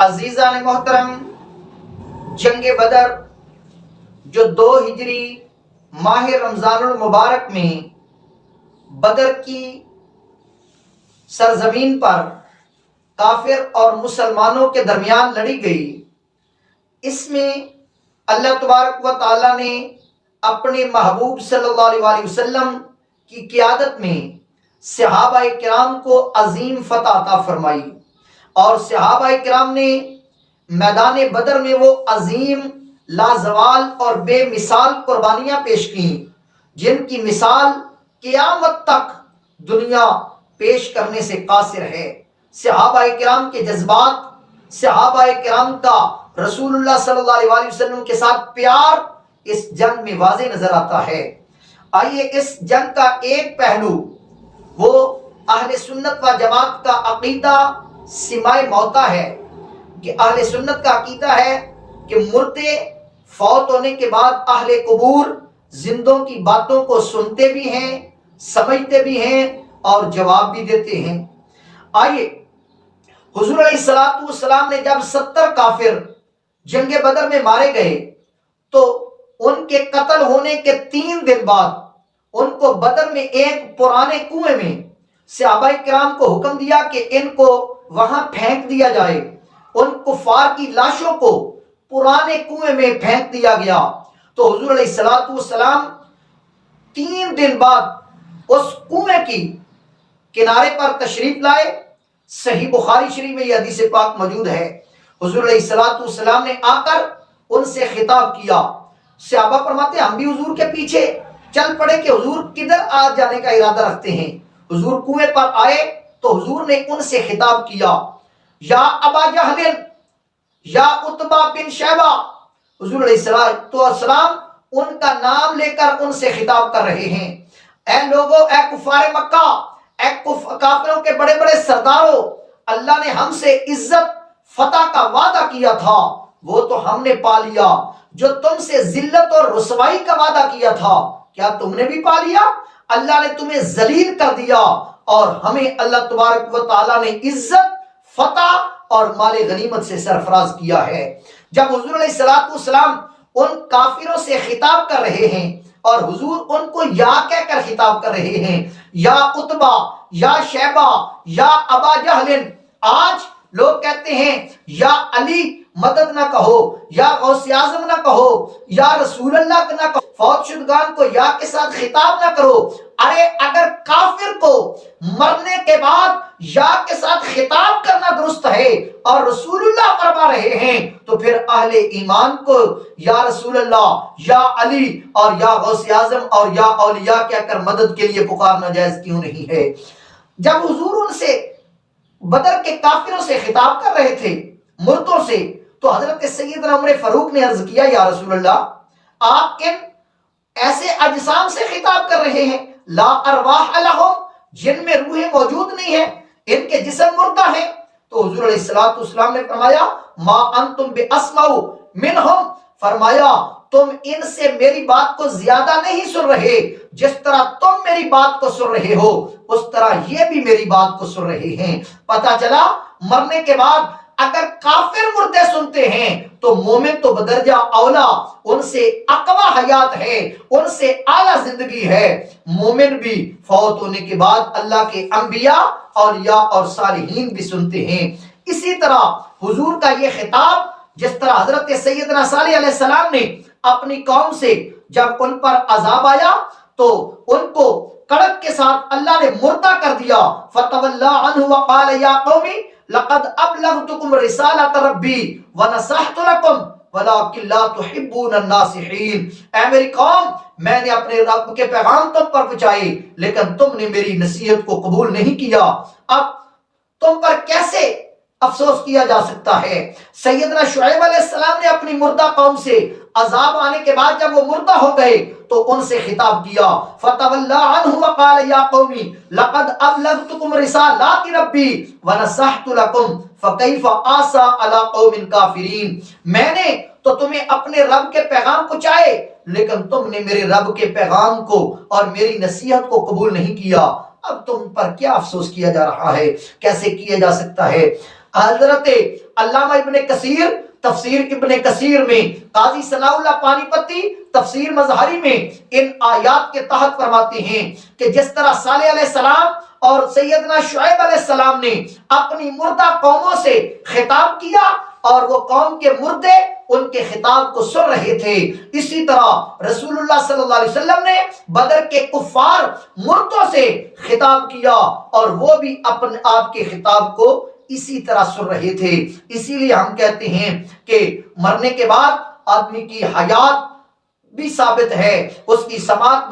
عزیزان محترم، جنگ بدر جو 2 ہجری ماہ رمضان المبارک میں بدر کی سرزمین پر کافر اور مسلمانوں کے درمیان لڑی گئی، اس میں اللہ تبارک و تعالیٰ نے اپنے محبوب صلی اللہ علیہ وسلم کی قیادت میں صحابہ کرام کو عظیم فتح عطا فرمائی، اور صحابہ کرام نے میدان بدر میں وہ عظیم لازوال اور بے مثال قربانیاں پیش کیں جن کی مثال قیامت تک دنیا پیش کرنے سے قاصر ہے۔ صحابہ کرام کے جذبات، صحابہ کرام کا رسول اللہ صلی اللہ علیہ وسلم کے ساتھ پیار اس جنگ میں واضح نظر آتا ہے۔ آئیے اس جنگ کا ایک پہلو وہ اہل سنت و جماعت کا عقیدہ سمائے موتا ہے کہ اہل سنت کا عقیدہ ہے کہ مردے فوت ہونے کے بعد اہل قبور زندوں کی باتوں کو سنتے بھی ہیں، سمجھتے بھی ہیں اور جواب بھی دیتے ہیں۔ آئیے حضور علیہ السلام نے جب 70 کافر جنگ بدر میں مارے گئے تو ان کے قتل ہونے کے 3 دن بعد ان کو بدر میں ایک پرانے کنویں میں صحابہ کرام کو حکم دیا کہ ان کو وہاں پھینک دیا جائے۔ ان کفار کی لاشوں کو پرانے کنویں میں پھینک دیا گیا تو حضور علیہ السلام 3 دن بعد اس کنویں کی کنارے پر تشریف لائے۔ صحیح بخاری شریف میں یہ حدیث پاک موجود ہے۔ حضور علیہ السلام نے آ کر ان سے خطاب کیا۔ صحابہ فرماتے ہم بھی حضور کے پیچھے چل پڑے کہ حضور کدھر آ جانے کا ارادہ رکھتے ہیں۔ حضور کنویں پر آئے تو حضور نے ان سے خطاب کیا، یا ابا جہل یا عتبہ بن شیبہ۔ حضور علیہ السلام ان کا نام لے کر ان سے خطاب کر رہے ہیں۔ اے لوگو، اے کفار مکہ، اے کافروں کے بڑے بڑے سرداروں، اللہ نے ہم سے عزت فتح کا وعدہ کیا تھا، وہ تو ہم نے پا لیا۔ جو تم سے ذلت اور رسوائی کا وعدہ کیا تھا، کیا تم نے بھی پا لیا؟ اللہ نے تمہیں ذلیل کر دیا، اور ہمیں اللہ تبارک و تعالیٰ نے عزت، فتح اور مال غنیمت سے سرفراز کیا ہے۔ جب حضور علیہ السلام ان کافروں سے خطاب کر رہے ہیں اور حضور ان کو یا کہہ کر خطاب کر رہے ہیں، یا عتبہ، یا شیبہ، یا ابا جہل۔ آج لوگ کہتے ہیں یا علی مدد نہ کہو، یا غوث اعظم نہ کہو، یا رسول اللہ نہ کہو، فوت شدگان کو یا کے ساتھ خطاب نہ کرو۔ ارے اگر کافر کو مرنے کے بعد یا کے ساتھ خطاب کرنا درست ہے اور رسول اللہ فرما رہے ہیں تو پھر اہل ایمان کو یا رسول اللہ، یا علی اور یا غوث اعظم اور یا اولیاء کہہ کر مدد کے لیے پکارنا جائز کیوں نہیں ہے؟ جب حضور ان سے بدر کے کافروں سے خطاب کر رہے تھے، مردوں سے، تو حضرت سیدنا عمر فاروق نے عرض کیا، یا رسول اللہ، آپ کن ایسے اجسام سے خطاب کر رہے ہیں لا ارواح لہم، جن میں روحیں موجود نہیں ہیں، ان کے جسم مردہ ہیں؟ تو حضور علیہ السلام نے فرمایا ما انتم باسمع منہم، فرمایا تم ان سے میری بات کو زیادہ نہیں سن رہے، جس طرح تم میری بات کو سن رہے ہو اس طرح یہ بھی میری بات کو سن رہے ہیں۔ پتہ چلا مرنے کے بعد اگر کافر مردے سنتے ہیں تو مومن تو بدرجہ اولا، ان سے اقوی حیات ہے، ان سے اعلیٰ زندگی ہے۔ مومن بھی فوت ہونے کے بعد اللہ کے انبیاء، اولیاء اور صالحین بھی سنتے ہیں۔ اسی طرح حضور کا یہ خطاب، جس طرح حضرت سیدنا صالح علیہ السلام نے اپنی قوم سے جب ان پر عذاب آیا تو ان کو کڑک کے ساتھ اللہ نے مردہ کر دیا، فتولی عنہ وقال یا قومی لقد ابلغتکم رسالۃ ربی ونصحت لکم ولکن لا تحبون الناصحین۔ اے میری قوم، میں نے اپنے رب کے پیغام تم پر پہنچائے لیکن تم نے میری نصیحت کو قبول نہیں کیا۔ اب تم پر کیسے افسوس کیا جا سکتا ہے؟ سیدنا شعیب علیہ السلام نے اپنی مردہ قوم سے عذاب آنے کے بعد جب وہ مردہ ہو گئے تو ان سے خطاب کیا، فتولی عنہ وقال یا قومی لقد ابلغتکم رسالات ربی ونصحت لکم فکیف آسیٰ علی قوم کافرین۔ میں نے تو تمہیں اپنے رب کے پیغام پہنچائے لیکن تم نے میرے رب کے پیغام کو اور میری نصیحت کو قبول نہیں کیا۔ اب تم پر کیا افسوس کیا جا رہا ہے؟ کیسے کیا جا سکتا ہے؟ حضرت علامہ ابن کثیر تفسیر ابن کثیر میں، قاضی ثناء اللہ پانی پتی تفسیر مظہری میں ان آیات کے تحت فرماتے ہیں کہ جس طرح صالح علیہ السلام اور سیدنا شعیب علیہ السلام نے اپنی مردہ قوموں سے خطاب کیا اور وہ قوم کے مردے ان کے خطاب کو سن رہے تھے، اسی طرح رسول اللہ صلی اللہ علیہ وسلم نے بدر کے کفار مردوں سے خطاب کیا اور وہ بھی اپنے آپ کے خطاب کو اسی طرح سن رہے تھے۔ اسی لیے ہم کہتے ہیں کہ مرنے کے بعد آدمی کی حیات بھی ثابت ہے، اس کی سماعت